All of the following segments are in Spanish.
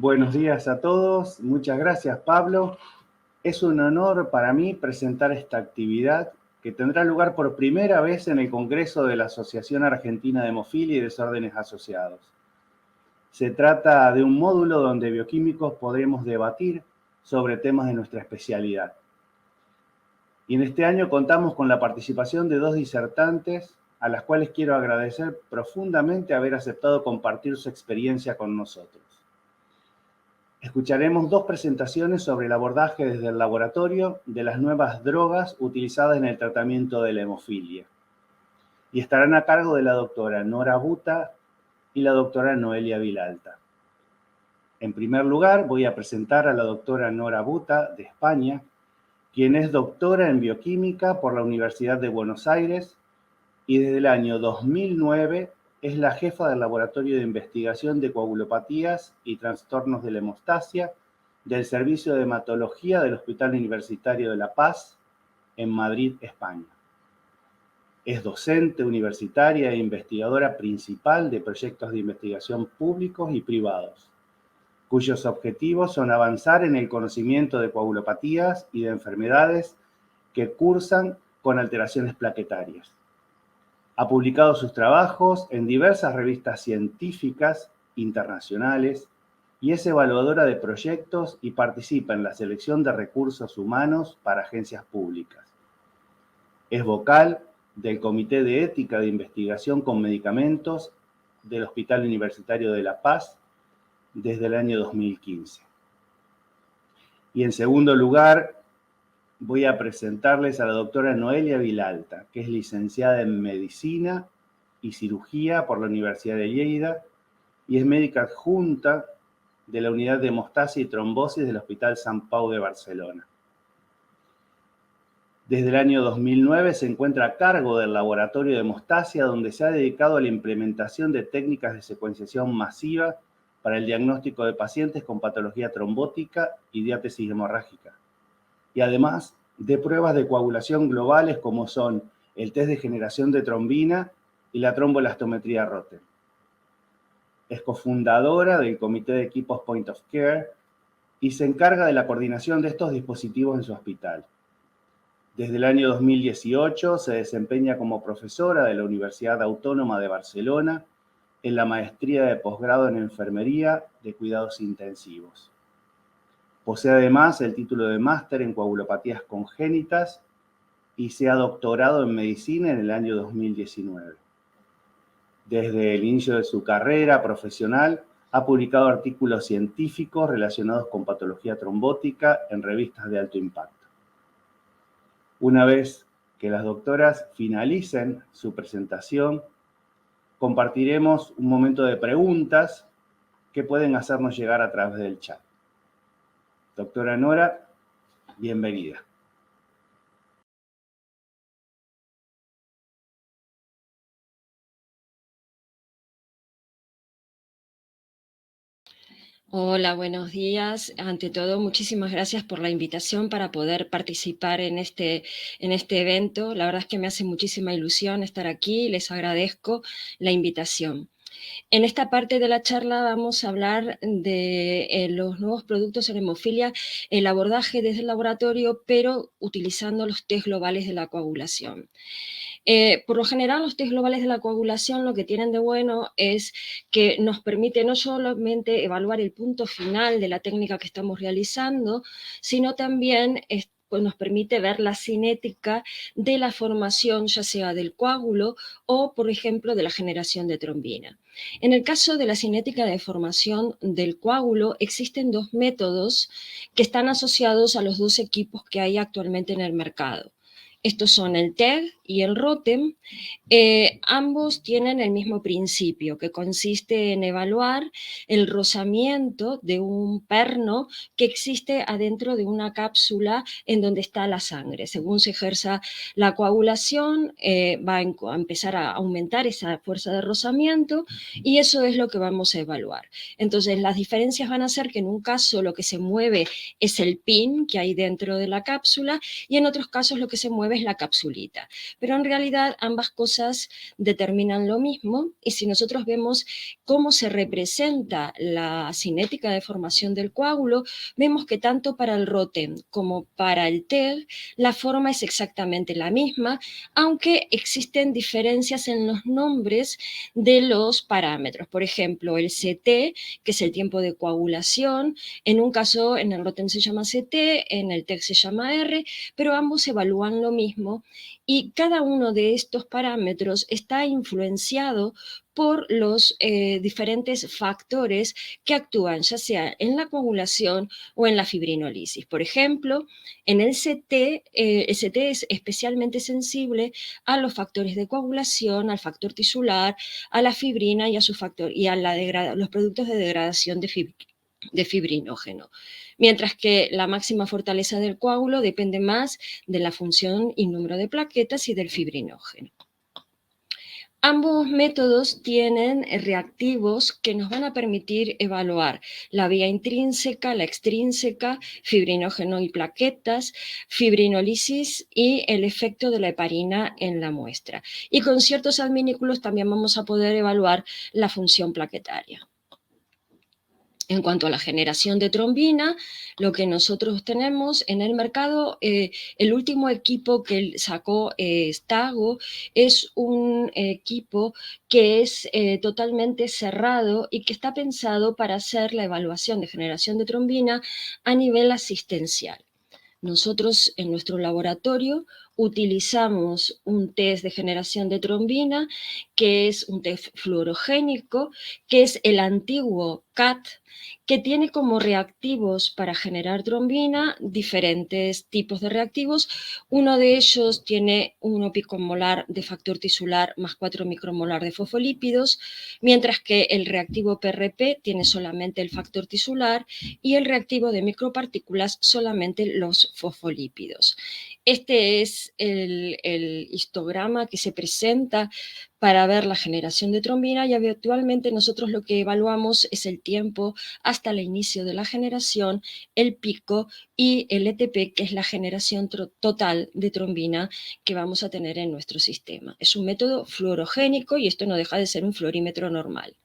Buenos días a todos, muchas gracias Pablo. Es un honor para mí presentar esta actividad que tendrá lugar por primera vez en el Congreso de la Asociación Argentina de Hemofilia y Desórdenes Asociados. Se trata de un módulo donde bioquímicos podremos debatir sobre temas de nuestra especialidad. Y en este año contamos con la participación de 2 disertantes a las cuales quiero agradecer profundamente haber aceptado compartir su experiencia con nosotros. Escucharemos 2 presentaciones sobre el abordaje desde el laboratorio de las nuevas drogas utilizadas en el tratamiento de la hemofilia. Y estarán a cargo de la doctora Nora Buta y la doctora Noelia Vilalta. En primer lugar, voy a presentar a la doctora Nora Buta, de España, quien es doctora en bioquímica por la Universidad de Buenos Aires y desde el año 2009 es la jefa del Laboratorio de Investigación de Coagulopatías y Trastornos de la Hemostasia del Servicio de Hematología del Hospital Universitario de La Paz, en Madrid, España. Es docente universitaria e investigadora principal de proyectos de investigación públicos y privados, cuyos objetivos son avanzar en el conocimiento de coagulopatías y de enfermedades que cursan con alteraciones plaquetarias. Ha publicado sus trabajos en diversas revistas científicas internacionales y es evaluadora de proyectos y participa en la selección de recursos humanos para agencias públicas. Es vocal del Comité de Ética de Investigación con Medicamentos del Hospital Universitario de La Paz desde el año 2015. Y en segundo lugar, voy a presentarles a la doctora Noelia Vilalta, que es licenciada en Medicina y Cirugía por la Universidad de Lleida y es médica adjunta de la Unidad de Hemostasia y Trombosis del Hospital Sant Pau de Barcelona. Desde el año 2009 se encuentra a cargo del Laboratorio de Hemostasia, donde se ha dedicado a la implementación de técnicas de secuenciación masiva para el diagnóstico de pacientes con patología trombótica y diátesis hemorrágica. Y además de pruebas de coagulación globales como son el test de generación de trombina y la tromboelastometría Rotem. Es cofundadora del Comité de Equipos Point of Care y se encarga de la coordinación de estos dispositivos en su hospital. Desde el año 2018 se desempeña como profesora de la Universidad Autónoma de Barcelona en la maestría de posgrado en enfermería de cuidados intensivos. Posee además el título de máster en coagulopatías congénitas y se ha doctorado en medicina en el año 2019. Desde el inicio de su carrera profesional, ha publicado artículos científicos relacionados con patología trombótica en revistas de alto impacto. Una vez que las doctoras finalicen su presentación, compartiremos un momento de preguntas que pueden hacernos llegar a través del chat. Doctora Nora, bienvenida. Hola, buenos días. Ante todo, muchísimas gracias por la invitación para poder participar en este evento. La verdad es que me hace muchísima ilusión estar aquí y les agradezco la invitación. En esta parte de la charla vamos a hablar de los nuevos productos en hemofilia, el abordaje desde el laboratorio, pero utilizando los test globales de la coagulación. Por lo general, los test globales de la coagulación lo que tienen de bueno es que nos permite no solamente evaluar el punto final de la técnica que estamos realizando, sino también pues nos permite ver la cinética de la formación, ya sea del coágulo o, por ejemplo, de la generación de trombina. En el caso de la cinética de formación del coágulo, existen 2 métodos que están asociados a los 2 equipos que hay actualmente en el mercado. Estos son el TEG y el Rotem. Ambos tienen el mismo principio, que consiste en evaluar el rozamiento de un perno que existe adentro de una cápsula en donde está la sangre. Según se ejerza la coagulación, va a empezar a aumentar esa fuerza de rozamiento y eso es lo que vamos a evaluar. Entonces, las diferencias van a ser que en un caso lo que se mueve es el pin que hay dentro de la cápsula y en otros casos lo que se mueve 9 es la capsulita. Pero en realidad ambas cosas determinan lo mismo, y si nosotros vemos cómo se representa la cinética de formación del coágulo, vemos que tanto para el ROTEM como para el TEG la forma es exactamente la misma, aunque existen diferencias en los nombres de los parámetros. Por ejemplo, el CT, que es el tiempo de coagulación, en un caso en el ROTEM se llama CT, en el TEG se llama R, pero ambos evalúan lo mismo, y cada uno de estos parámetros está influenciado por los diferentes factores que actúan, ya sea en la coagulación o en la fibrinolisis. Por ejemplo, en el CT es especialmente sensible a los factores de coagulación, al factor tisular, a la fibrina y a su factor y a los productos de degradación de fibrinógeno. Mientras que la máxima fortaleza del coágulo depende más de la función y número de plaquetas y del fibrinógeno. Ambos métodos tienen reactivos que nos van a permitir evaluar la vía intrínseca, la extrínseca, fibrinógeno y plaquetas, fibrinolisis y el efecto de la heparina en la muestra. Y con ciertos adminículos también vamos a poder evaluar la función plaquetaria. En cuanto a la generación de trombina, lo que nosotros tenemos en el mercado, el último equipo que sacó Stago es un equipo que es totalmente cerrado y que está pensado para hacer la evaluación de generación de trombina a nivel asistencial. Nosotros en nuestro laboratorio utilizamos un test de generación de trombina, que es un test fluorogénico, que es el antiguo CAT, que tiene como reactivos para generar trombina diferentes tipos de reactivos. Uno de ellos tiene 1 picomolar de factor tisular más 4 micromolar de fosfolípidos, mientras que el reactivo PRP tiene solamente el factor tisular y el reactivo de micropartículas solamente los fosfolípidos. Este es el histograma que se presenta para ver la generación de trombina, y habitualmente nosotros lo que evaluamos es el tiempo hasta el inicio de la generación, el pico y el ETP, que es la generación total de trombina que vamos a tener en nuestro sistema. Es un método fluorogénico y esto no deja de ser un fluorímetro normal.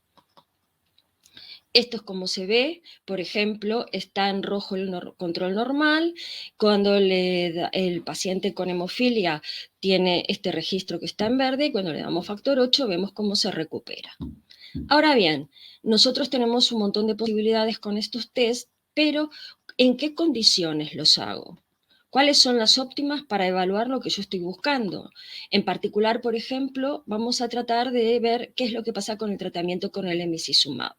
Esto es como se ve, por ejemplo, está en rojo el control normal. Cuando el paciente con hemofilia tiene este registro que está en verde, y cuando le damos factor 8 vemos cómo se recupera. Ahora bien, nosotros tenemos un montón de posibilidades con estos test, pero ¿en qué condiciones los hago? ¿Cuáles son las óptimas para evaluar lo que yo estoy buscando? En particular, por ejemplo, vamos a tratar de ver qué es lo que pasa con el tratamiento con el emicizumab.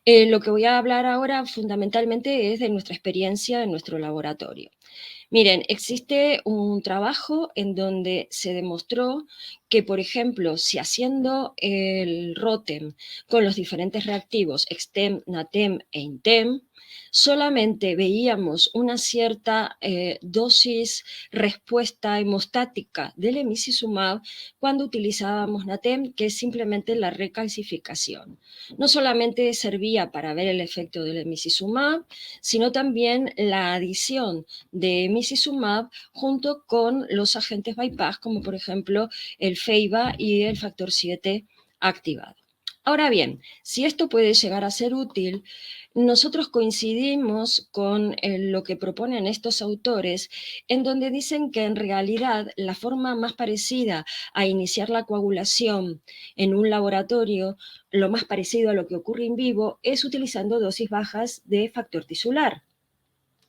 Lo que voy a hablar ahora fundamentalmente es de nuestra experiencia en nuestro laboratorio. Miren, existe un trabajo en donde se demostró que, por ejemplo, si haciendo el ROTEM con los diferentes reactivos EXTEM, NATEM e INTEM, solamente veíamos una cierta dosis respuesta hemostática del emicizumab cuando utilizábamos NATEM, que es simplemente la recalcificación. No solamente servía para ver el efecto del emicizumab, sino también la adición de emicizumab junto con los agentes bypass, como por ejemplo el FEIBA y el factor 7 activado. Ahora bien, si esto puede llegar a ser útil, nosotros coincidimos con lo que proponen estos autores, en donde dicen que en realidad la forma más parecida a iniciar la coagulación en un laboratorio, lo más parecido a lo que ocurre en vivo, es utilizando dosis bajas de factor tisular.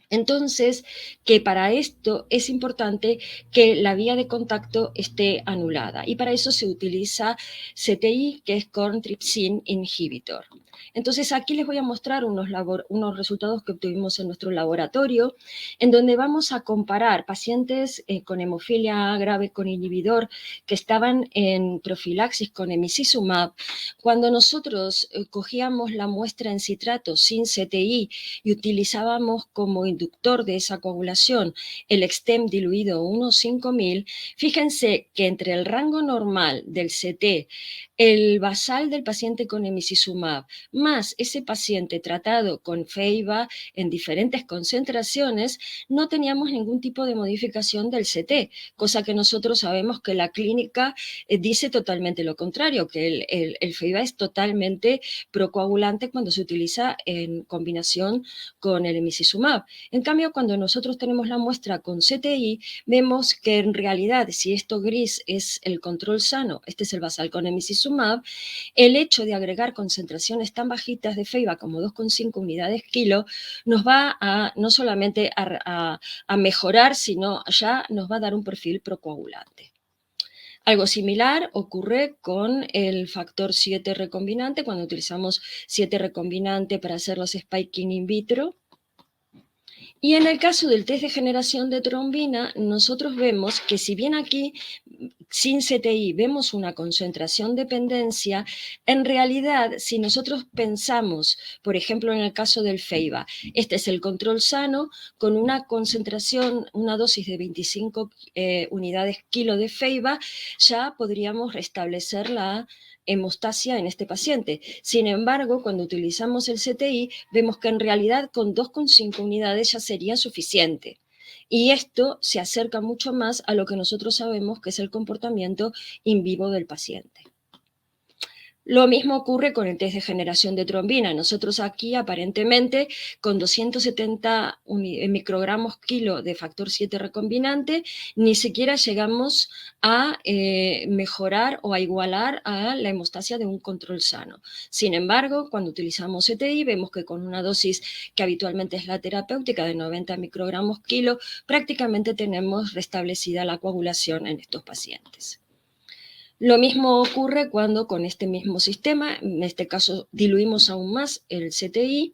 Entonces, que para esto es importante que la vía de contacto esté anulada, y para eso se utiliza CTI, que es Corn Trypsin Inhibitor. Entonces, aquí les voy a mostrar unos resultados que obtuvimos en nuestro laboratorio, en donde vamos a comparar pacientes con hemofilia grave con inhibidor que estaban en profilaxis con emicizumab. Cuando nosotros cogíamos la muestra en citrato sin CTI y utilizábamos como inductor de esa coagulación, el Extem diluido 1/5000, fíjense que entre el rango normal del CT, el basal del paciente con emicizumab, más ese paciente tratado con Feiba en diferentes concentraciones, no teníamos ningún tipo de modificación del CT, cosa que nosotros sabemos que la clínica dice totalmente lo contrario, que el Feiba es totalmente procoagulante cuando se utiliza en combinación con el emicizumab. En cambio, cuando nosotros tenemos la muestra con CTI, vemos que en realidad, si esto gris es el control sano, este es el basal con emicizumab, el hecho de agregar concentraciones tan bajitas de Feiba como 2,5 unidades kilo nos va a no solamente a mejorar, sino ya nos va a dar un perfil procoagulante. Algo similar ocurre con el factor 7 recombinante, cuando utilizamos 7 recombinante para hacer los spiking in vitro. Y en el caso del test de generación de trombina, nosotros vemos que si bien aquí sin CTI vemos una concentración dependencia, en realidad si nosotros pensamos, por ejemplo en el caso del Feiba, este es el control sano con una concentración, una dosis de 25 unidades kilo de Feiba, ya podríamos restablecer la hemostasia en este paciente. Sin embargo, cuando utilizamos el CTI, vemos que en realidad con 2,5 unidades ya sería suficiente. Y esto se acerca mucho más a lo que nosotros sabemos que es el comportamiento in vivo del paciente. Lo mismo ocurre con el test de generación de trombina. Nosotros aquí aparentemente con 270 microgramos kilo de factor 7 recombinante ni siquiera llegamos a mejorar o a igualar a la hemostasia de un control sano. Sin embargo, cuando utilizamos CTI vemos que con una dosis que habitualmente es la terapéutica de 90 microgramos kilo, prácticamente tenemos restablecida la coagulación en estos pacientes. Lo mismo ocurre cuando con este mismo sistema, en este caso diluimos aún más el CTI,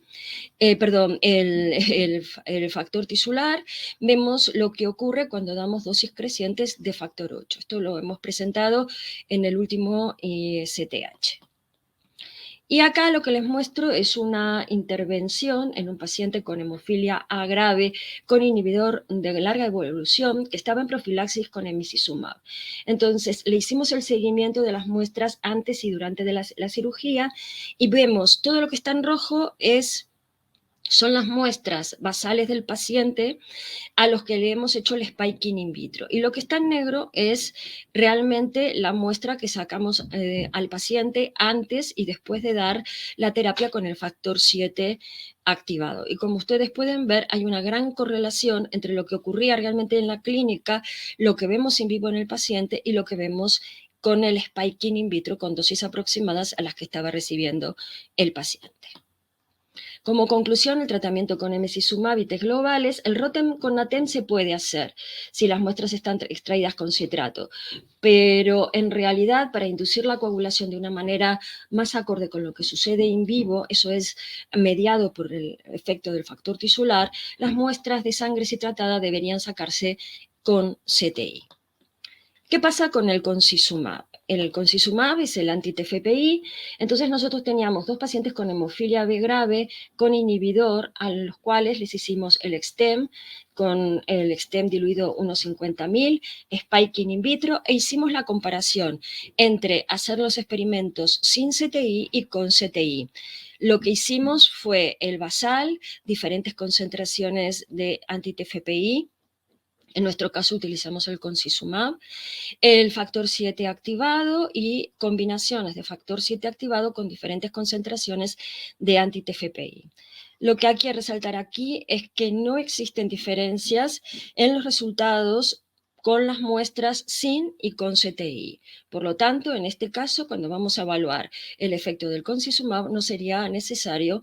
el factor tisular, vemos lo que ocurre cuando damos dosis crecientes de factor 8. Esto lo hemos presentado en el último CTH. Y acá lo que les muestro es una intervención en un paciente con hemofilia A grave con inhibidor de larga evolución que estaba en profilaxis con emicizumab. Entonces le hicimos el seguimiento de las muestras antes y durante de la cirugía y vemos todo lo que está en rojo son las muestras basales del paciente a los que le hemos hecho el spiking in vitro. Y lo que está en negro es realmente la muestra que sacamos al paciente antes y después de dar la terapia con el factor 7 activado. Y como ustedes pueden ver, hay una gran correlación entre lo que ocurría realmente en la clínica, lo que vemos en vivo en el paciente y lo que vemos con el spiking in vitro con dosis aproximadas a las que estaba recibiendo el paciente. Como conclusión, el tratamiento con emicizumab y test globales, el ROTEM con NATEM se puede hacer si las muestras están extraídas con citrato, pero en realidad para inducir la coagulación de una manera más acorde con lo que sucede in vivo, eso es mediado por el efecto del factor tisular, las muestras de sangre citratada deberían sacarse con CTI. ¿Qué pasa con el concizumab? El concizumab es el anti-TFPI, entonces nosotros teníamos 2 pacientes con hemofilia B grave con inhibidor a los cuales les hicimos el Extem con el Extem diluido 1/50.000, spiking in vitro e hicimos la comparación entre hacer los experimentos sin CTI y con CTI. Lo que hicimos fue el basal, diferentes concentraciones de anti-TFPI. En nuestro caso utilizamos el concizumab, el factor 7 activado y combinaciones de factor 7 activado con diferentes concentraciones de anti-TFPI. Lo que hay que resaltar aquí es que no existen diferencias en los resultados con las muestras sin y con CTI. Por lo tanto, en este caso, cuando vamos a evaluar el efecto del concizumab, no sería necesario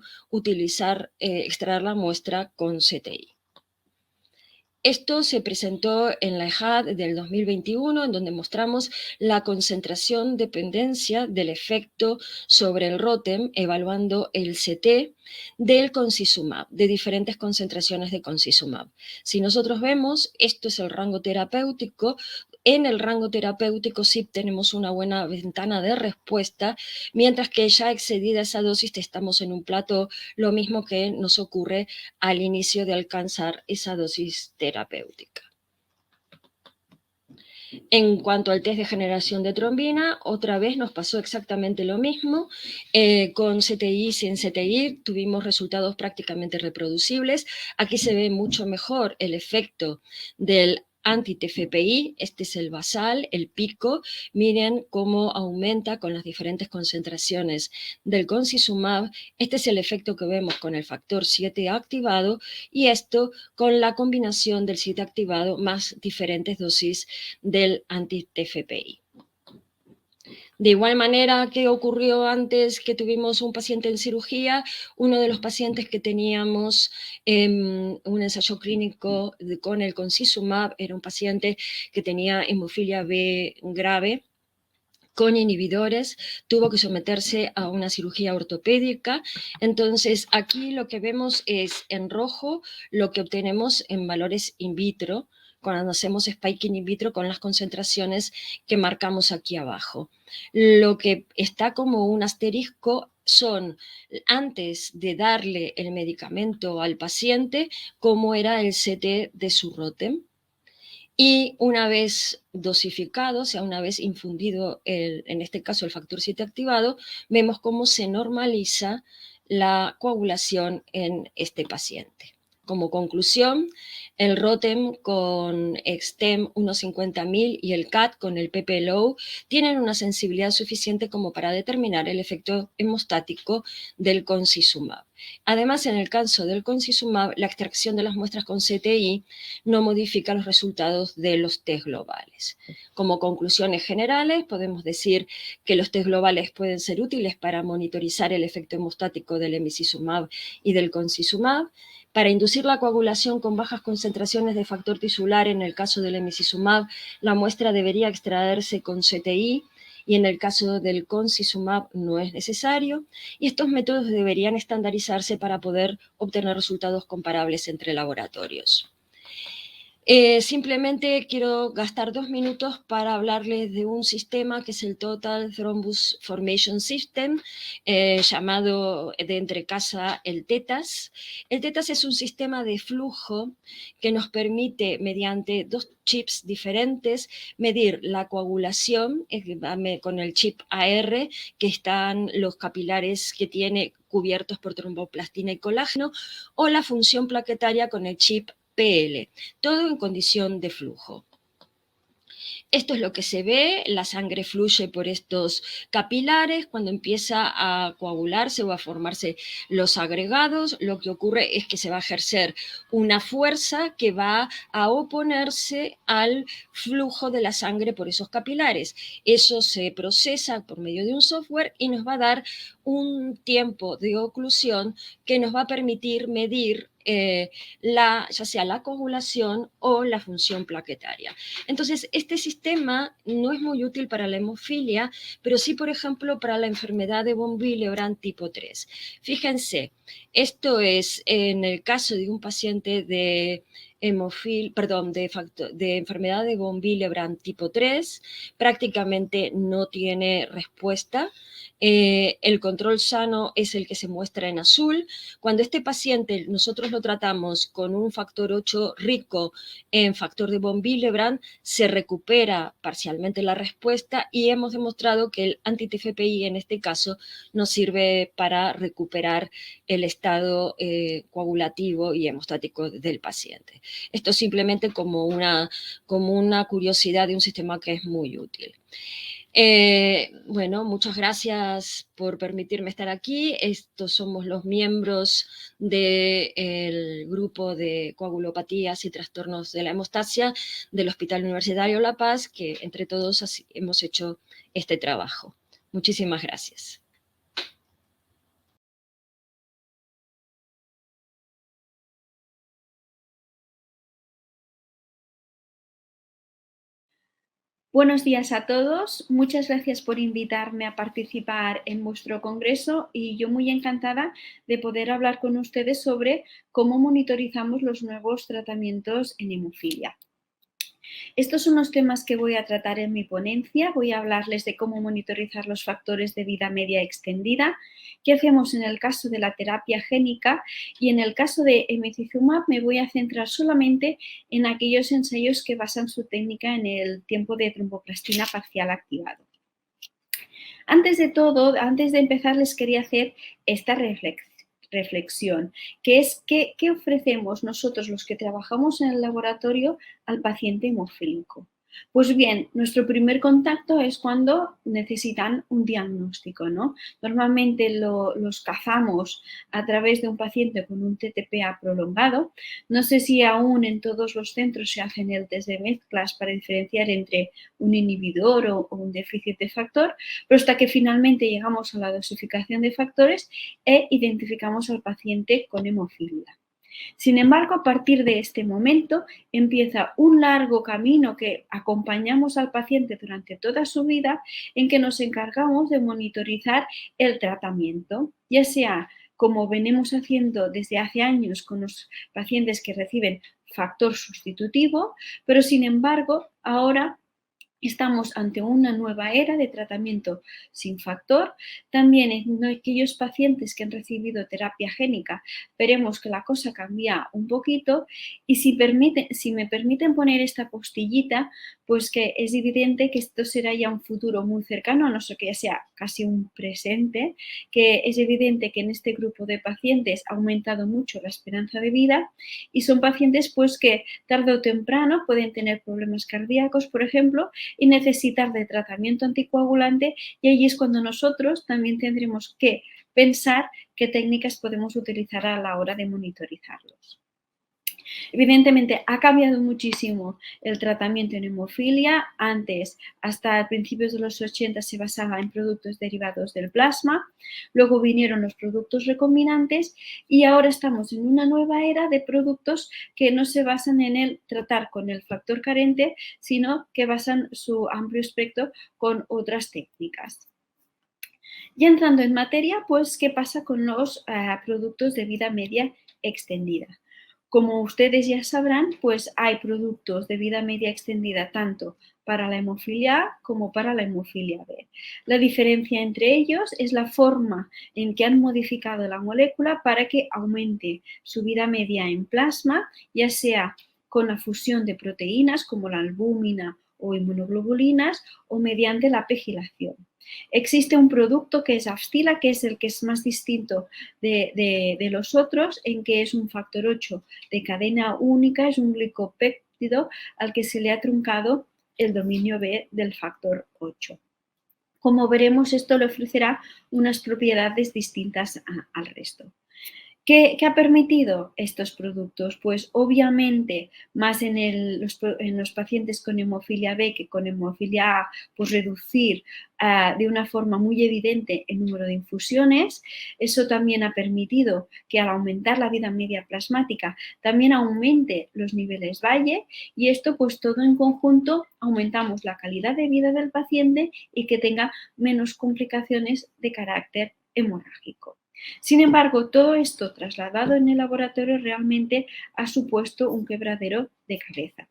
extraer la muestra con CTI. Esto se presentó en la EHAD del 2021, en donde mostramos la concentración dependencia del efecto sobre el ROTEM, evaluando el CT del concizumab, de diferentes concentraciones de concizumab. Si nosotros vemos, esto es el rango terapéutico en el rango terapéutico sí tenemos una buena ventana de respuesta, mientras que ya excedida esa dosis estamos en un plató, lo mismo que nos ocurre al inicio de alcanzar esa dosis terapéutica. En cuanto al test de generación de trombina, otra vez nos pasó exactamente lo mismo. Con CTI y sin CTI tuvimos resultados prácticamente reproducibles. Aquí se ve mucho mejor el efecto del anti-TFPI, este es el basal, el pico. Miren cómo aumenta con las diferentes concentraciones del concizumab. Este es el efecto que vemos con el factor 7 activado y esto con la combinación del 7 activado más diferentes dosis del anti-TFPI. De igual manera que ocurrió antes que tuvimos un paciente en cirugía, uno de los pacientes que teníamos un ensayo clínico con el concizumab era un paciente que tenía hemofilia B grave, con inhibidores, tuvo que someterse a una cirugía ortopédica. Entonces, aquí lo que vemos es en rojo lo que obtenemos en valores in vitro, cuando hacemos spiking in vitro con las concentraciones que marcamos aquí abajo. Lo que está como un asterisco son, antes de darle el medicamento al paciente, cómo era el CT de su ROTEM. Y una vez dosificado, o sea, una vez infundido, en este caso el factor 7 activado, vemos cómo se normaliza la coagulación en este paciente. Como conclusión, el ROTEM con XTEM 150.000 y el CAT con el PPLO tienen una sensibilidad suficiente como para determinar el efecto hemostático del concizumab. Además, en el caso del concizumab, la extracción de las muestras con CTI no modifica los resultados de los test globales. Como conclusiones generales, podemos decir que los test globales pueden ser útiles para monitorizar el efecto hemostático del emicizumab y del concizumab, para inducir la coagulación con bajas concentraciones de factor tisular. En el caso del emicizumab, la muestra debería extraerse con CTI, y en el caso del concizumab no es necesario, y estos métodos deberían estandarizarse para poder obtener resultados comparables entre laboratorios. Simplemente quiero gastar 2 minutos para hablarles de un sistema que es el Total Thrombus Formation System, llamado de entrecasa el TETAS. El TETAS es un sistema de flujo que nos permite, mediante 2 chips diferentes, medir la coagulación con el chip AR, que están los capilares que tiene cubiertos por tromboplastina y colágeno, o la función plaquetaria con el chip PL, todo en condición de flujo. Esto es lo que se ve, la sangre fluye por estos capilares. Cuando empieza a coagularse o a formarse los agregados, lo que ocurre es que se va a ejercer una fuerza que va a oponerse al flujo de la sangre por esos capilares. Eso se procesa por medio de un software y nos va a dar un tiempo de oclusión que nos va a permitir medir ya sea la coagulación o la función plaquetaria. Entonces, este sistema no es muy útil para la hemofilia, pero sí, por ejemplo, para la enfermedad de von Willebrand tipo 3. Fíjense, esto es en el caso de un paciente de de enfermedad de von Willebrand tipo 3, prácticamente no tiene respuesta. El control sano es el que se muestra en azul. Cuando este paciente nosotros lo tratamos con un factor 8 rico en factor de von Willebrand, se recupera parcialmente la respuesta y hemos demostrado que el anti-TFPI en este caso nos sirve para recuperar el estado coagulativo y hemostático del paciente. Esto es simplemente como una curiosidad de un sistema que es muy útil. Bueno, muchas gracias por permitirme estar aquí. Estos somos los miembros del grupo de coagulopatías y trastornos de la hemostasia del Hospital Universitario La Paz, que entre todos hemos hecho este trabajo. Muchísimas gracias. Buenos días a todos. Muchas gracias por invitarme a participar en vuestro congreso y yo muy encantada de poder hablar con ustedes sobre cómo monitorizamos los nuevos tratamientos en hemofilia. Estos son los temas que voy a tratar en mi ponencia. Voy a hablarles de cómo monitorizar los factores de vida media extendida, qué hacemos en el caso de la terapia génica, y en el caso de emicizumab me voy a centrar solamente en aquellos ensayos que basan su técnica en el tiempo de tromboplastina parcial activado. Antes de todo, antes de empezar, les quería hacer esta reflexión, que es qué ofrecemos nosotros los que trabajamos en el laboratorio al paciente hemofílico. Pues bien, nuestro primer contacto es cuando necesitan un diagnóstico, ¿no? Normalmente los cazamos a través de un paciente con un TTPA prolongado. No sé si aún en todos los centros se hacen el test de mezclas para diferenciar entre un inhibidor o un déficit de factor, pero hasta que finalmente llegamos a la dosificación de factores e identificamos al paciente con hemofilia. Sin embargo, a partir de este momento empieza un largo camino que acompañamos al paciente durante toda su vida, en que nos encargamos de monitorizar el tratamiento, ya sea como venimos haciendo desde hace años con los pacientes que reciben factor sustitutivo, pero sin embargo ahora estamos ante una nueva era de tratamiento sin factor. También en aquellos pacientes que han recibido terapia génica veremos que la cosa cambia un poquito, y si me permiten poner esta postillita, pues que es evidente que esto será ya un futuro muy cercano, a no ser que ya sea casi un presente, que es evidente que en este grupo de pacientes ha aumentado mucho la esperanza de vida, y son pacientes pues que tarde o temprano pueden tener problemas cardíacos, por ejemplo, y necesitar de tratamiento anticoagulante, y allí es cuando nosotros también tendremos que pensar qué técnicas podemos utilizar a la hora de monitorizarlos. Evidentemente ha cambiado muchísimo el tratamiento en hemofilia. Antes, hasta principios de los 80, se basaba en productos derivados del plasma, luego vinieron los productos recombinantes y ahora estamos en una nueva era de productos que no se basan en el tratar con el factor carente, sino que basan su amplio espectro con otras técnicas. Ya entrando en materia, pues, ¿qué pasa con los productos de vida media extendida? Como ustedes ya sabrán, pues hay productos de vida media extendida tanto para la hemofilia A como para la hemofilia B. La diferencia entre ellos es la forma en que han modificado la molécula para que aumente su vida media en plasma, ya sea con la fusión de proteínas como la albúmina o inmunoglobulinas o mediante la pegilación. Existe un producto que es Afstila, que es el que es más distinto de los otros, en que es un factor 8 de cadena única, es un glicopéptido al que se le ha truncado el dominio B del factor 8. Como veremos, esto le ofrecerá unas propiedades distintas al resto. ¿Qué ha permitido estos productos? Pues obviamente más en los pacientes con hemofilia B que con hemofilia A, pues reducir de una forma muy evidente el número de infusiones. Eso también ha permitido que al aumentar la vida media plasmática también aumente los niveles Valle, y esto pues todo en conjunto aumentamos la calidad de vida del paciente y que tenga menos complicaciones de carácter hemorrágico. Sin embargo, todo esto trasladado en el laboratorio realmente ha supuesto un quebradero de cabeza.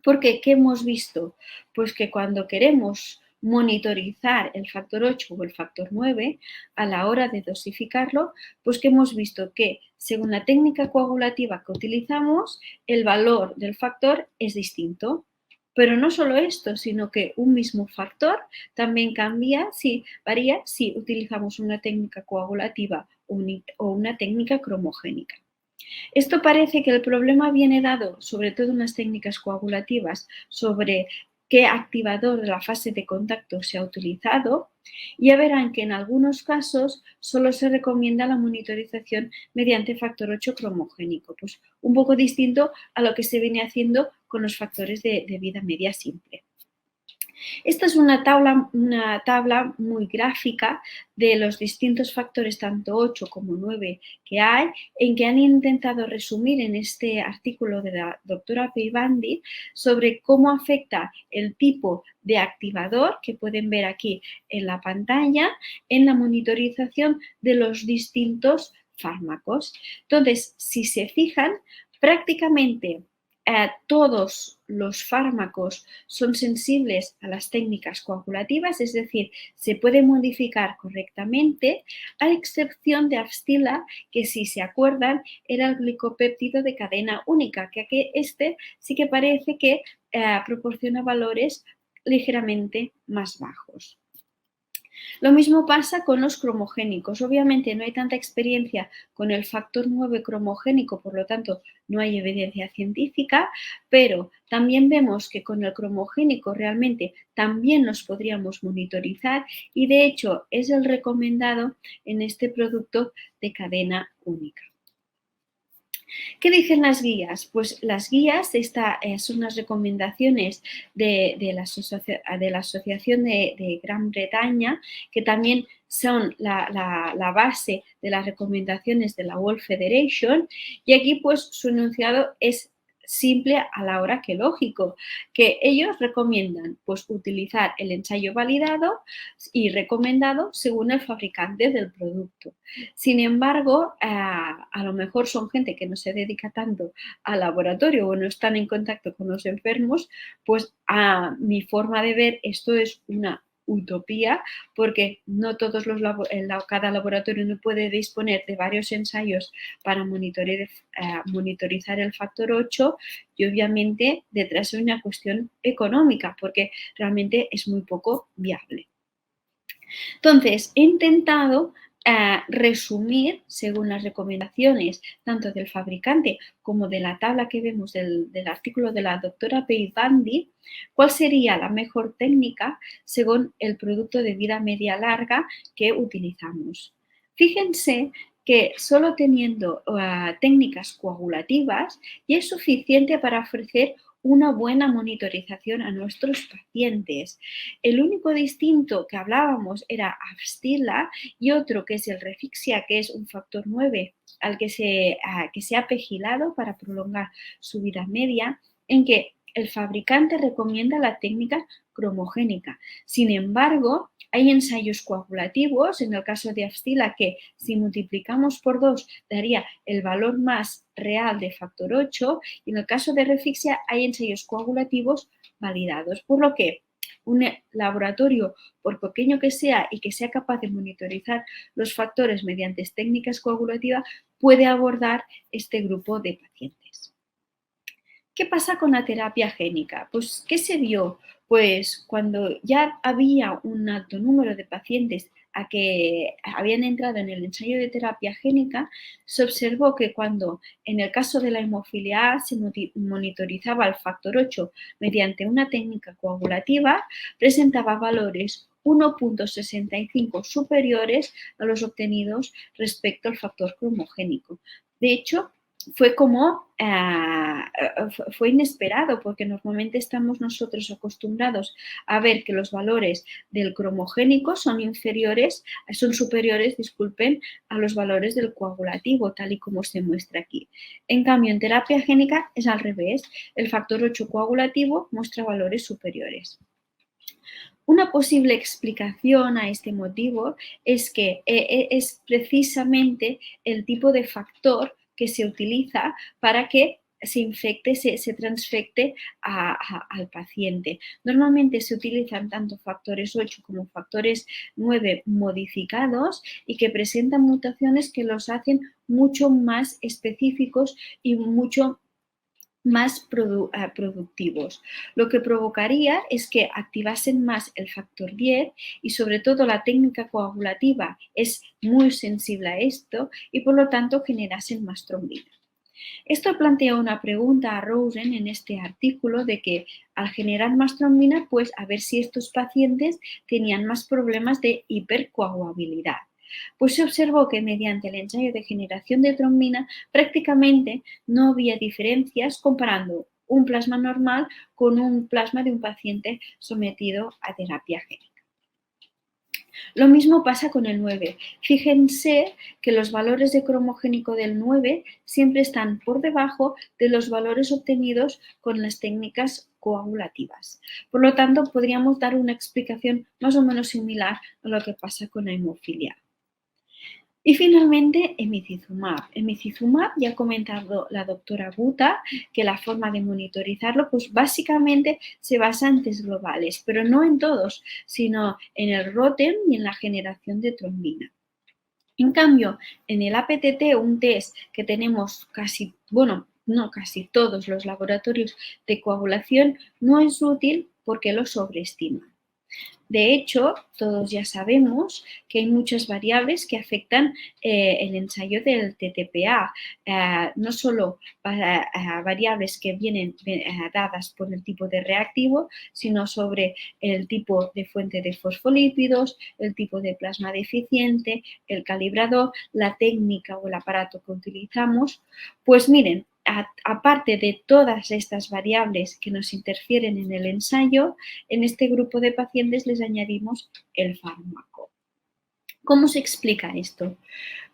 Porque, ¿qué hemos visto? Pues que cuando queremos monitorizar el factor 8 o el factor 9 a la hora de dosificarlo, pues que hemos visto que según la técnica coagulativa que utilizamos, el valor del factor es distinto. Pero no solo esto, sino que un mismo factor también varía si utilizamos una técnica coagulativa o una técnica cromogénica. Esto parece que el problema viene dado, sobre todo en las técnicas coagulativas, sobre qué activador de la fase de contacto se ha utilizado. Ya verán que en algunos casos solo se recomienda la monitorización mediante factor 8 cromogénico, pues un poco distinto a lo que se viene haciendo con los factores de vida media simple. Esta es una tabla muy gráfica de los distintos factores, tanto 8 como 9 que hay, en que han intentado resumir en este artículo de la doctora Peyvandi sobre cómo afecta el tipo de activador, que pueden ver aquí en la pantalla, en la monitorización de los distintos fármacos. Entonces, si se fijan, prácticamente todos los fármacos son sensibles a las técnicas coagulativas, es decir, se puede modificar correctamente, a excepción de Afstila, que si se acuerdan era el glicopéptido de cadena única, que aquí sí que parece que proporciona valores ligeramente más bajos. Lo mismo pasa con los cromogénicos. Obviamente no hay tanta experiencia con el factor 9 cromogénico, por lo tanto no hay evidencia científica, pero también vemos que con el cromogénico realmente también los podríamos monitorizar y de hecho es el recomendado en este producto de cadena única. ¿Qué dicen las guías? Pues las guías son las recomendaciones de la Asociación de Gran Bretaña, que también son la base de las recomendaciones de la World Federation, y aquí pues su enunciado es simple a la hora que lógico, que ellos recomiendan pues utilizar el ensayo validado y recomendado según el fabricante del producto. Sin embargo, a lo mejor son gente que no se dedica tanto al laboratorio o no están en contacto con los enfermos, pues a mi forma de ver esto es una utopía, porque no todos cada laboratorio no puede disponer de varios ensayos para monitorizar el factor 8 y obviamente detrás hay una cuestión económica, porque realmente es muy poco viable. Entonces, he intentado resumir, según las recomendaciones tanto del fabricante como de la tabla que vemos del artículo de la doctora Pei-Bandi, cuál sería la mejor técnica según el producto de vida media larga que utilizamos. Fíjense que solo teniendo técnicas coagulativas ya es suficiente para ofrecer una buena monitorización a nuestros pacientes. El único distinto que hablábamos era Afstila y otro que es el Refixia, que es un factor 9 al que se ha pegilado para prolongar su vida media, en que el fabricante recomienda la técnica cromogénica. Sin embargo, hay ensayos coagulativos, en el caso de Afstila, que si multiplicamos por 2 daría el valor más real de factor 8, y en el caso de Refixia hay ensayos coagulativos validados, por lo que un laboratorio, por pequeño que sea y que sea capaz de monitorizar los factores mediante técnicas coagulativas, puede abordar este grupo de pacientes. ¿Qué pasa con la terapia génica? Pues, ¿qué se vio? Pues cuando ya había un alto número de pacientes a que habían entrado en el ensayo de terapia génica, se observó que cuando en el caso de la hemofilia A se monitorizaba el factor 8 mediante una técnica coagulativa, presentaba valores 1,65 superiores a los obtenidos respecto al factor cromogénico. De hecho, fue inesperado, porque normalmente estamos nosotros acostumbrados a ver que los valores del cromogénico son superiores, a los valores del coagulativo, tal y como se muestra aquí. En cambio, en terapia génica es al revés, el factor 8 coagulativo muestra valores superiores. Una posible explicación a este motivo es que es precisamente el tipo de factor que se utiliza para que se transfecte al paciente. Normalmente se utilizan tanto factores 8 como factores 9 modificados y que presentan mutaciones que los hacen mucho más específicos y mucho más productivos. Lo que provocaría es que activasen más el factor 10 y sobre todo la técnica coagulativa es muy sensible a esto y por lo tanto generasen más trombina. Esto plantea una pregunta a Rosen en este artículo de que al generar más trombina, pues a ver si estos pacientes tenían más problemas de hipercoagulabilidad. Pues se observó que mediante el ensayo de generación de trombina prácticamente no había diferencias comparando un plasma normal con un plasma de un paciente sometido a terapia génica. Lo mismo pasa con el 9. Fíjense que los valores de cromogénico del 9 siempre están por debajo de los valores obtenidos con las técnicas coagulativas. Por lo tanto, podríamos dar una explicación más o menos similar a lo que pasa con la hemofilia. Y finalmente, emicizumab. Emicizumab, ya ha comentado la doctora Buta que la forma de monitorizarlo, pues básicamente se basa en test globales, pero no en todos, sino en el ROTEM y en la generación de trombina. En cambio, en el APTT, un test que tenemos casi, bueno, no casi todos los laboratorios de coagulación, no es útil porque lo sobreestiman. De hecho, todos ya sabemos que hay muchas variables que afectan el ensayo del TTPA, no solo para variables que vienen dadas por el tipo de reactivo, sino sobre el tipo de fuente de fosfolípidos, el tipo de plasma deficiente, el calibrador, la técnica o el aparato que utilizamos. Pues miren, aparte de todas estas variables que nos interfieren en el ensayo, en este grupo de pacientes les añadimos el fármaco. ¿Cómo se explica esto?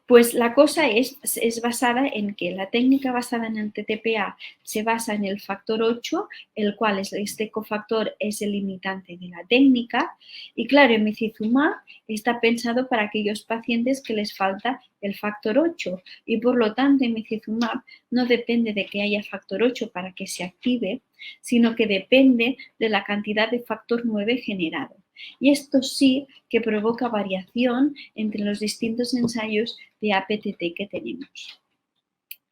Pues la cosa es basada en que la técnica basada en el TTPA se basa en el factor 8, el cual este cofactor es el limitante de la técnica. Y claro, emicizumab está pensado para aquellos pacientes que les falta el factor 8 y por lo tanto emicizumab no depende de que haya factor 8 para que se active, sino que depende de la cantidad de factor 9 generado. Y esto sí que provoca variación entre los distintos ensayos de APTT que tenemos.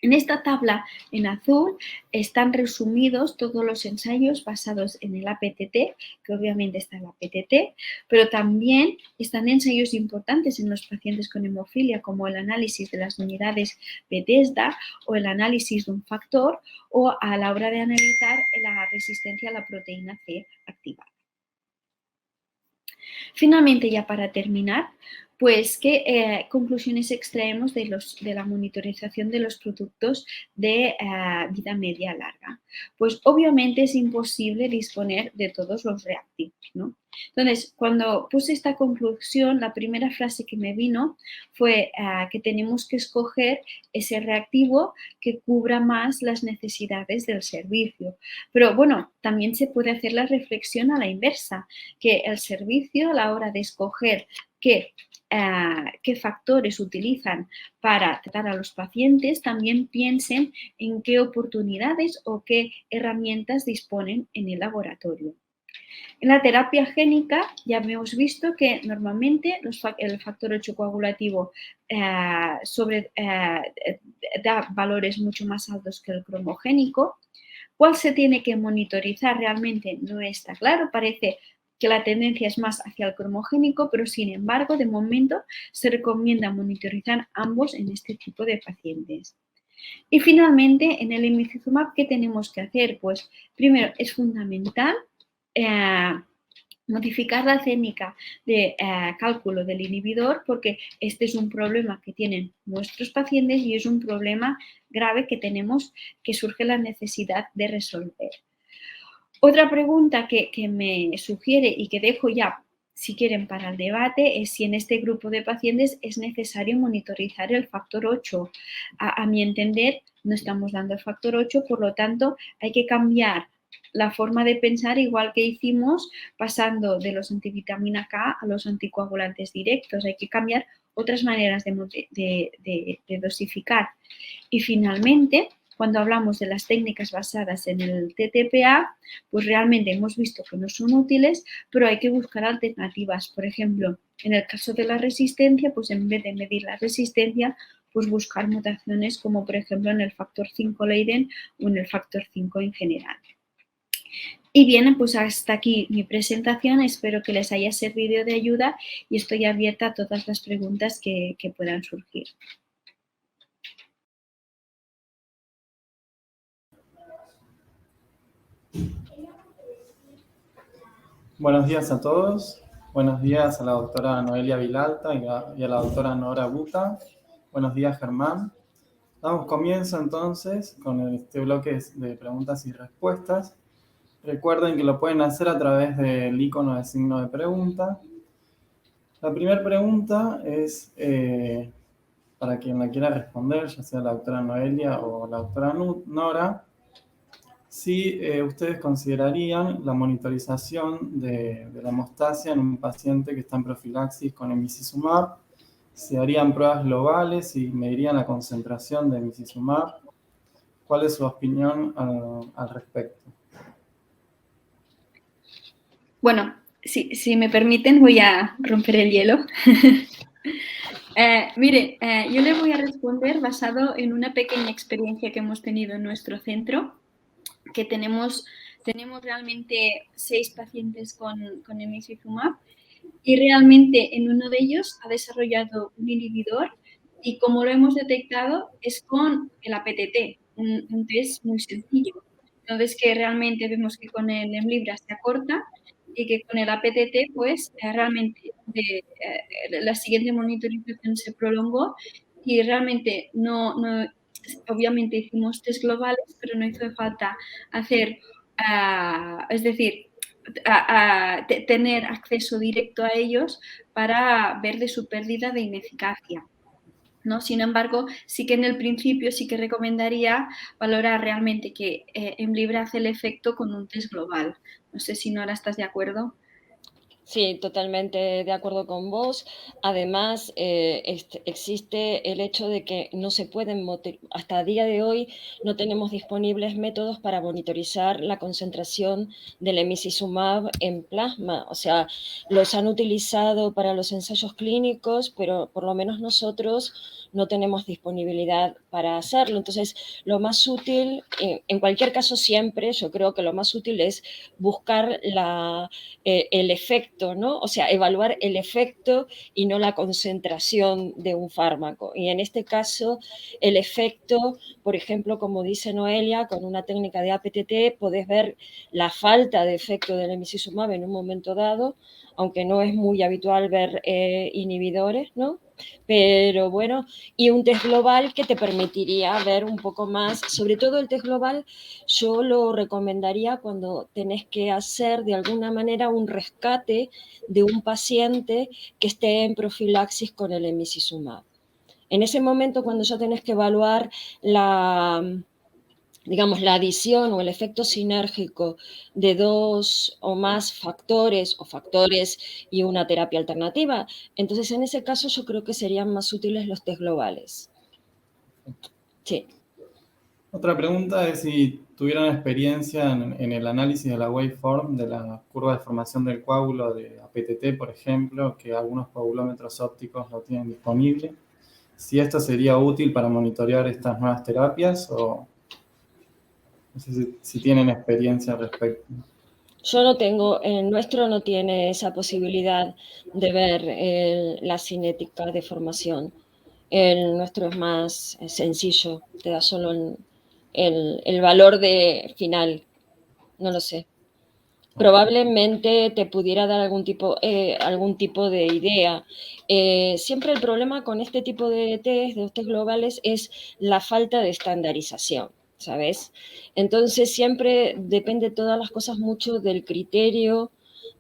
En esta tabla en azul están resumidos todos los ensayos basados en el APTT, que obviamente está el APTT, pero también están ensayos importantes en los pacientes con hemofilia, como el análisis de las unidades Bethesda o el análisis de un factor, o a la hora de analizar la resistencia a la proteína C activada. Finalmente, ya para terminar, pues qué conclusiones extraemos de la monitorización de los productos de vida media larga. Pues obviamente es imposible disponer de todos los reactivos, ¿no? Entonces, cuando puse esta conclusión, la primera frase que me vino fue que tenemos que escoger ese reactivo que cubra más las necesidades del servicio. Pero bueno, también se puede hacer la reflexión a la inversa, que el servicio a la hora de escoger qué factores utilizan para tratar a los pacientes, también piensen en qué oportunidades o qué herramientas disponen en el laboratorio. En la terapia génica ya hemos visto que normalmente el factor 8 coagulativo da valores mucho más altos que el cromogénico. ¿Cuál se tiene que monitorizar? Realmente no está claro, parece que la tendencia es más hacia el cromogénico, pero sin embargo, de momento se recomienda monitorizar ambos en este tipo de pacientes. Y finalmente, en el emicizumab, ¿qué tenemos que hacer? Pues primero, es fundamental modificar la técnica de cálculo del inhibidor porque este es un problema que tienen nuestros pacientes y es un problema grave que tenemos, que surge la necesidad de resolver. Otra pregunta que me sugiere y que dejo ya, si quieren, para el debate es si en este grupo de pacientes es necesario monitorizar el factor 8. A mi entender, no estamos dando el factor 8, por lo tanto, hay que cambiar la forma de pensar igual que hicimos pasando de los antivitamina K a los anticoagulantes directos. Hay que cambiar otras maneras de dosificar. Y finalmente, cuando hablamos de las técnicas basadas en el TTPA, pues realmente hemos visto que no son útiles, pero hay que buscar alternativas. Por ejemplo, en el caso de la resistencia, pues en vez de medir la resistencia, pues buscar mutaciones como por ejemplo en el factor 5 Leiden o en el factor 5 en general. Y bien, pues hasta aquí mi presentación. Espero que les haya servido de ayuda y estoy abierta a todas las preguntas que puedan surgir. Buenos días a todos. Buenos días a la doctora Noelia Vilalta y a la doctora Nora Buta. Buenos días, Germán. Damos comienzo entonces con este bloque de preguntas y respuestas. Recuerden que lo pueden hacer a través del icono de signo de pregunta. La primera pregunta es para quien la quiera responder, ya sea la doctora Noelia o la doctora Nora, si ustedes considerarían la monitorización de la hemostasia en un paciente que está en profilaxis con emicizumab ¿Se harían pruebas globales y medirían la concentración de emicizumab? ¿Cuál es su opinión al respecto? Bueno, si me permiten, voy a romper el hielo. Mire, yo le voy a responder basado en una pequeña experiencia que hemos tenido en nuestro centro, que tenemos realmente 6 pacientes con emicizumab y realmente en uno de ellos ha desarrollado un inhibidor y como lo hemos detectado es con el APTT, un test muy sencillo. Entonces que realmente vemos que con el Hemlibra se acorta y que con el APTT pues realmente la siguiente monitorización se prolongó y realmente obviamente hicimos test globales, pero no hizo falta hacer, es decir, tener acceso directo a ellos para ver de su pérdida de ineficacia, ¿no? Sin embargo, sí que en el principio sí que recomendaría valorar realmente que Hemlibra hace el efecto con un test global. No sé si Nora estás de acuerdo. Sí, totalmente de acuerdo con vos. Además, existe el hecho de que no se pueden, hasta el día de hoy no tenemos disponibles métodos para monitorizar la concentración del emicizumab en plasma. O sea, los han utilizado para los ensayos clínicos, pero por lo menos nosotros no tenemos disponibilidad para hacerlo. Entonces, lo más útil, en cualquier caso siempre, yo creo que lo más útil es buscar el efecto, ¿no? O sea, evaluar el efecto y no la concentración de un fármaco. Y en este caso, el efecto, por ejemplo, como dice Noelia, con una técnica de APTT podés ver la falta de efecto del emicizumab en un momento dado, aunque no es muy habitual ver inhibidores, ¿no? Pero bueno, y un test global que te permitiría ver un poco más, sobre todo el test global, yo lo recomendaría cuando tenés que hacer de alguna manera un rescate de un paciente que esté en profilaxis con el emicizumab. En ese momento, cuando ya tenés que evaluar digamos, la adición o el efecto sinérgico de 2 o más factores o factores y una terapia alternativa, entonces en ese caso yo creo que serían más útiles los test globales. Sí. Otra pregunta es si tuvieron experiencia en el análisis de la waveform de la curva de formación del coágulo de APTT, por ejemplo, que algunos coagulómetros ópticos lo tienen disponible. Si esto sería útil para monitorear estas nuevas terapias o no sé si tienen experiencia al respecto. Yo no tengo, el nuestro no tiene esa posibilidad de ver la cinética de formación. El nuestro es más sencillo, te da solo el valor final, no lo sé. Probablemente te pudiera dar algún tipo de idea. Siempre el problema con este tipo de test globales, es la falta de estandarización, ¿sabes? Entonces siempre depende todas las cosas mucho del criterio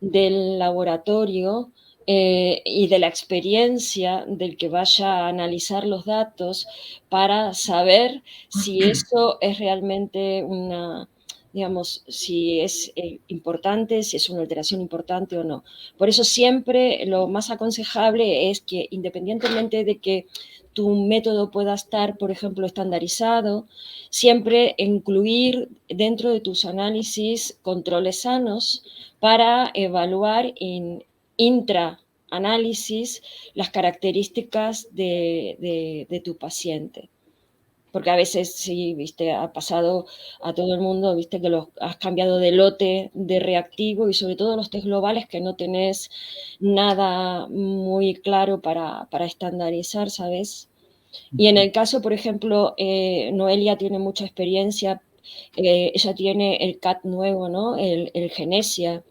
del laboratorio y de la experiencia del que vaya a analizar los datos para saber si eso es realmente digamos, si es importante, si es una alteración importante o no. Por eso siempre lo más aconsejable es que, independientemente de que tu método pueda estar, por ejemplo, estandarizado, siempre incluir dentro de tus análisis controles sanos para evaluar intraanálisis las características de tu paciente. Porque a veces sí, viste, ha pasado a todo el mundo, viste, que has cambiado de lote de reactivo y sobre todo los test globales que no tenés nada muy claro para estandarizar, ¿sabes? Y en el caso, por ejemplo, Noelia tiene mucha experiencia, ella tiene el CAT nuevo, ¿no? El Genesia.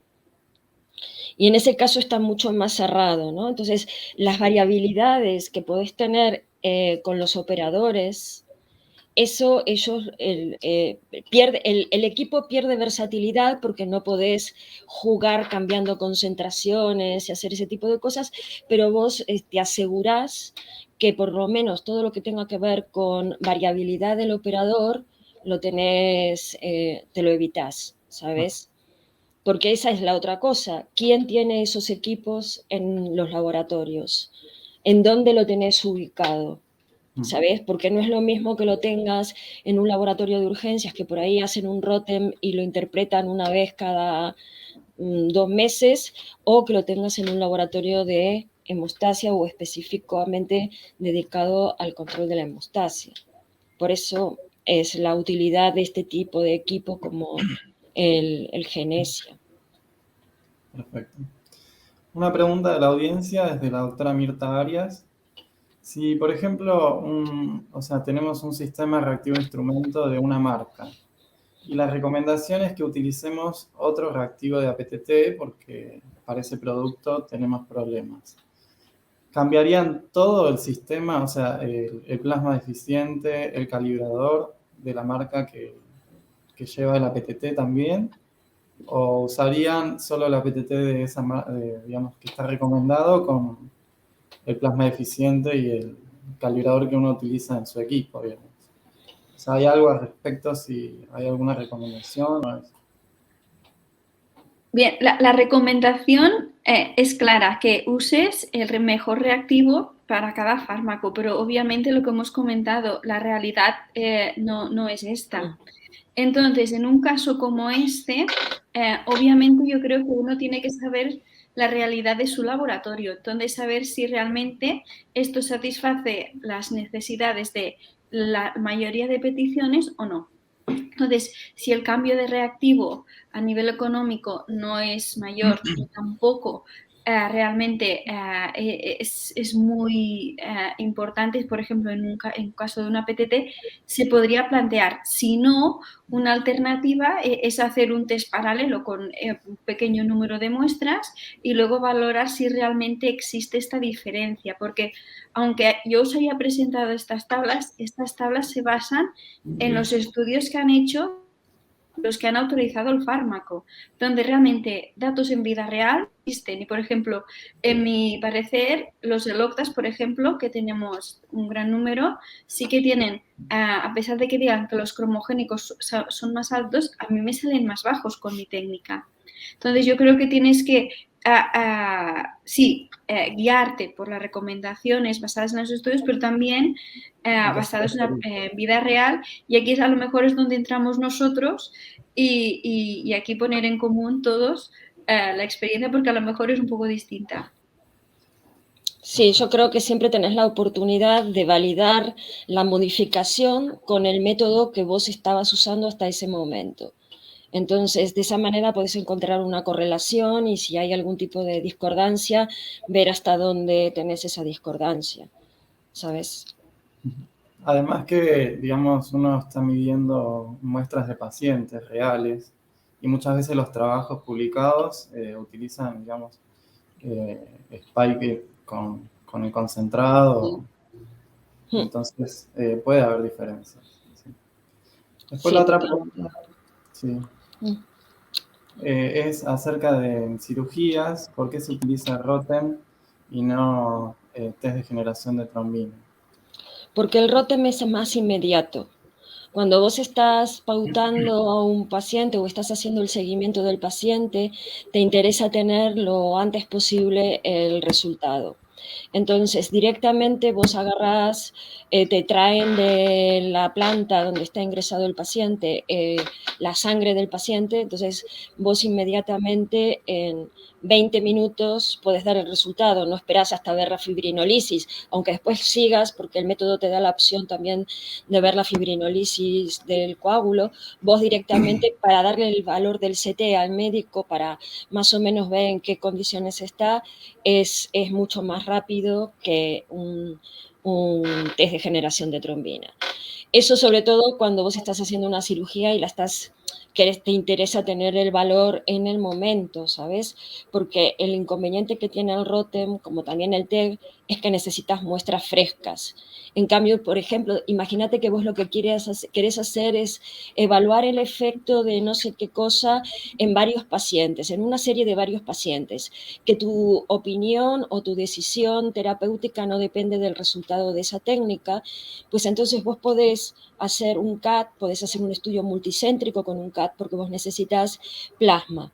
Y en ese caso está mucho más cerrado, ¿no? Entonces, las variabilidades que podés tener con los operadores, eso el equipo pierde versatilidad porque no podés jugar cambiando concentraciones y hacer ese tipo de cosas, pero vos te asegurás que por lo menos todo lo que tenga que ver con variabilidad del operador lo tenés, te lo evitás, ¿sabes? Porque esa es la otra cosa. ¿Quién tiene esos equipos en los laboratorios? en dónde lo tenés ubicado, ¿sabes? Porque no es lo mismo que lo tengas en un laboratorio de urgencias, que por ahí hacen un ROTEM y lo interpretan una vez cada 2 meses, o que lo tengas en un laboratorio de hemostasia o específicamente dedicado al control de la hemostasia. Por eso es la utilidad de este tipo de equipo como el Genesia. Perfecto. Una pregunta de la audiencia desde la doctora Mirta Arias. Si, por ejemplo, tenemos un sistema reactivo instrumento de una marca y la recomendación es que utilicemos otro reactivo de APTT porque para ese producto tenemos problemas. ¿Cambiarían todo el sistema, o sea, el plasma deficiente, el calibrador de la marca que lleva el APTT también? ¿O usarían solo el APTT de esa digamos, que está recomendado con el plasma deficiente y el calibrador que uno utiliza en su equipo, digamos? O sea, ¿hay algo al respecto, si hay alguna recomendación? Bien, la recomendación es clara, que uses el mejor reactivo para cada fármaco, pero obviamente lo que hemos comentado, la realidad no es esta. Entonces, en un caso como este, obviamente yo creo que uno tiene que saber la realidad de su laboratorio, entonces saber si realmente esto satisface las necesidades de la mayoría de peticiones o no. Entonces, si el cambio de reactivo a nivel económico no es mayor, ni tampoco realmente es muy importante, por ejemplo, en caso de una PTT, se podría plantear. Si no, una alternativa es hacer un test paralelo con un pequeño número de muestras y luego valorar si realmente existe esta diferencia, porque aunque yo os haya presentado estas tablas se basan en los estudios que han hecho los que han autorizado el fármaco, donde realmente datos en vida real existen. Y, por ejemplo, en mi parecer, los Eloctas, por ejemplo, que tenemos un gran número, sí que tienen, a pesar de que digan que los cromogénicos son más altos, a mí me salen más bajos con mi técnica. Entonces, yo creo que tienes que, guiarte por las recomendaciones basadas en los estudios, pero también basados en vida real, y aquí a lo mejor es donde entramos nosotros y aquí poner en común todos la experiencia, porque a lo mejor es un poco distinta. Sí, yo creo que siempre tenés la oportunidad de validar la modificación con el método que vos estabas usando hasta ese momento. Entonces, de esa manera podés encontrar una correlación y si hay algún tipo de discordancia, ver hasta dónde tenés esa discordancia, ¿sabes? Además que, digamos, uno está midiendo muestras de pacientes reales y muchas veces los trabajos publicados utilizan, digamos, spike con el concentrado. Entonces, puede haber diferencias. ¿Sí? Después Sí, la otra pregunta sí, es acerca de cirugías. ¿Por qué se utiliza ROTEM y no test de generación de trombina? porque el ROTEM es más inmediato. Cuando vos estás pautando a un paciente o estás haciendo el seguimiento del paciente, te interesa tener lo antes posible el resultado. Entonces, directamente vos agarrás, te traen de la planta donde está ingresado el paciente la sangre del paciente, entonces vos inmediatamente en 20 minutos puedes dar el resultado, no esperás hasta ver la fibrinolisis, aunque después sigas, porque el método te da la opción también de ver la fibrinolisis del coágulo, vos directamente para darle el valor del CT al médico para más o menos ver en qué condiciones está, es mucho más rápido que un test de generación de trombina. Eso sobre todo cuando vos estás haciendo una cirugía y te interesa tener el valor en el momento, ¿sabes? Porque el inconveniente que tiene el ROTEM, como también el TEG, es que necesitas muestras frescas. En cambio, por ejemplo, imagínate que vos lo que querés hacer es evaluar el efecto de no sé qué cosa en varios pacientes, en una serie de varios pacientes, que tu opinión o tu decisión terapéutica no depende del resultado de esa técnica, pues entonces vos podés hacer un CAT, podés hacer un estudio multicéntrico con un CAT porque vos necesitas plasma.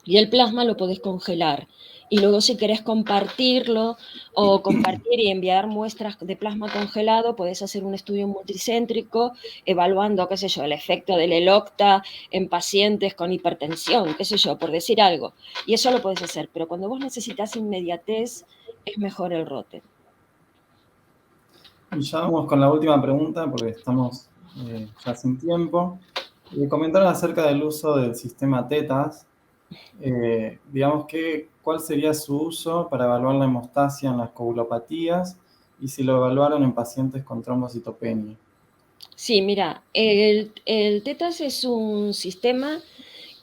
Y el plasma lo podés congelar. Y luego si querés compartirlo o compartir y enviar muestras de plasma congelado, podés hacer un estudio multicéntrico evaluando, qué sé yo, el efecto del Elocta en pacientes con hipertensión, qué sé yo, por decir algo. Y eso lo podés hacer, pero cuando vos necesitas inmediatez, es mejor el Rotem. Y ya vamos con la última pregunta, porque estamos ya sin tiempo. Comentaron acerca del uso del sistema TETAS. Digamos ¿cuál sería su uso para evaluar la hemostasia en las coagulopatías y si lo evaluaron en pacientes con trombocitopenia? Sí, mira, el TETAS es un sistema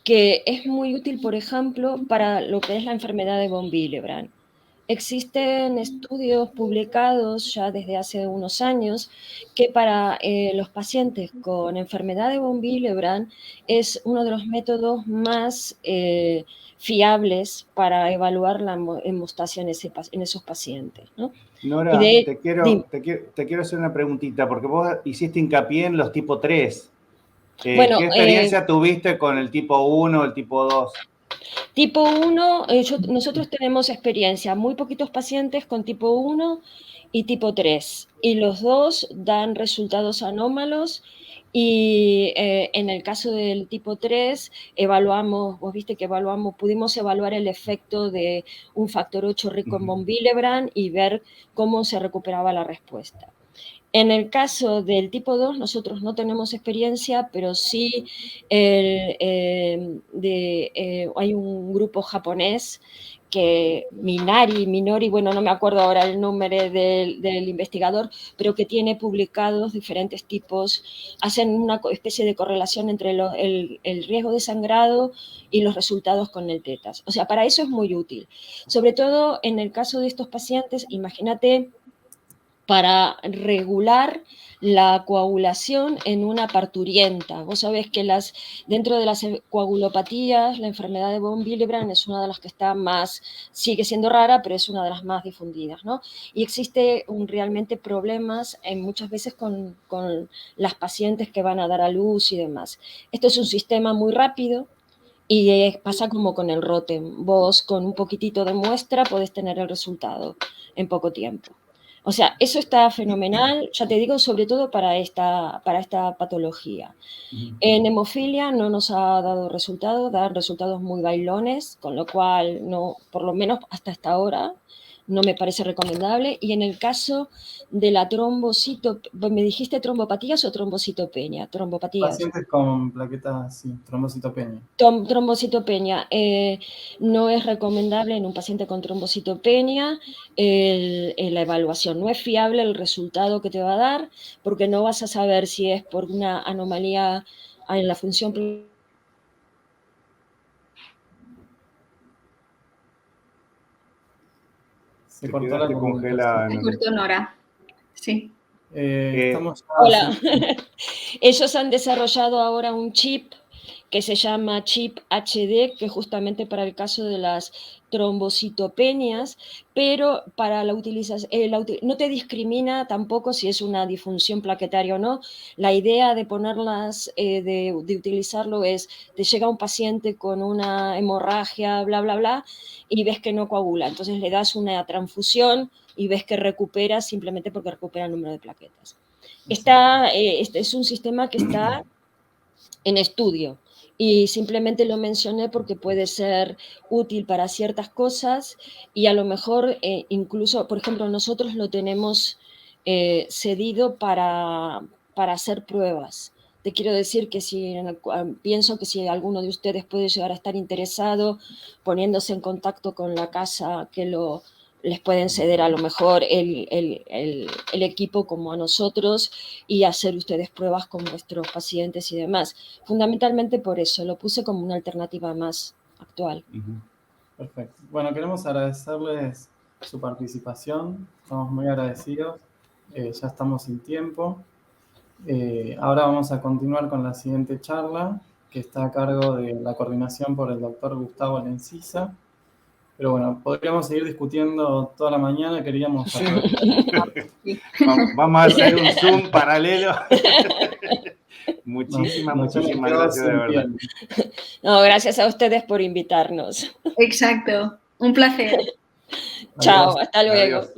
que es muy útil, por ejemplo, para lo que es la enfermedad de von Willebrand. Existen estudios publicados ya desde hace unos años que para los pacientes con enfermedad de von Willebrand es uno de los métodos más fiables para evaluar la hemostasia en esos pacientes, ¿no? Y Nora, de, te quiero hacer una preguntita, porque vos hiciste hincapié en los tipo 3. ¿Qué bueno, experiencia tuviste con el tipo 1 o el tipo 2? tipo 1, nosotros tenemos experiencia, muy poquitos pacientes con tipo 1 y tipo 3, y los dos dan resultados anómalos, y en el caso del tipo 3 evaluamos, vos viste que pudimos evaluar el efecto de un factor 8 rico en von Willebrand y ver cómo se recuperaba la respuesta. En el caso del tipo 2, nosotros no tenemos experiencia, pero sí hay un grupo japonés que Minori, bueno, no me acuerdo ahora el nombre del investigador, pero que tiene publicados diferentes tipos, hacen una especie de correlación entre el riesgo de sangrado y los resultados con el TETAS. O sea, para eso es muy útil. Sobre todo en el caso de estos pacientes, imagínate, para regular la coagulación en una parturienta. Vos sabés que dentro de las coagulopatías, la enfermedad de von Willebrand es una de las que está más, sigue siendo rara, pero es una de las más difundidas, ¿no? Y existe realmente problemas muchas veces con las pacientes que van a dar a luz y demás. Esto es un sistema muy rápido, y pasa como con el Rotem. Vos con un poquitito de muestra podés tener el resultado en poco tiempo. O sea, eso está fenomenal, ya te digo, sobre todo para esta patología. En hemofilia no nos ha dado resultados, dan resultados muy bailones, con lo cual, no, por lo menos hasta esta hora, no me parece recomendable. Y en el caso de la ¿me dijiste trombopatías o trombocitopenia? Trombopatías. Pacientes con plaquetas, sí, trombocitopenia. Trombocitopenia no es recomendable en un paciente con trombocitopenia. La evaluación no es fiable, el resultado que te va a dar, porque no vas a saber si es por una anomalía en la función. Se cortó la comunicación. Se cortó Nora. Sí. Estamos ya Hola. Ellos han desarrollado ahora un chip que se llama chip HD, que justamente para el caso de las trombocitopenias, pero para la utilización, no te discrimina tampoco si es una disfunción plaquetaria o no. La idea de ponerlas, de utilizarlo es, te llega un paciente con una hemorragia, bla, bla, bla, y ves que no coagula. Entonces le das una transfusión y ves que recupera simplemente porque recupera el número de plaquetas. Este es un sistema que está en estudio, y simplemente lo mencioné porque puede ser útil para ciertas cosas, y a lo mejor incluso, por ejemplo, nosotros lo tenemos cedido para hacer pruebas. Te quiero decir que pienso que si alguno de ustedes puede llegar a estar interesado, poniéndose en contacto con la casa que les pueden ceder a lo mejor el equipo como a nosotros, y hacer ustedes pruebas con vuestros pacientes y demás. Fundamentalmente por eso, lo puse como una alternativa más actual. Perfecto. Bueno, queremos agradecerles su participación, estamos muy agradecidos, ya estamos sin tiempo. Ahora vamos a continuar con la siguiente charla, que está a cargo de la coordinación por el doctor Gustavo Lencisa. Pero bueno, podríamos seguir discutiendo toda la mañana, queríamos... Vamos a hacer un Zoom paralelo. Muchísimas gracias, de verdad. No, gracias a ustedes por invitarnos. Exacto, un placer. Chao, hasta luego. Adiós.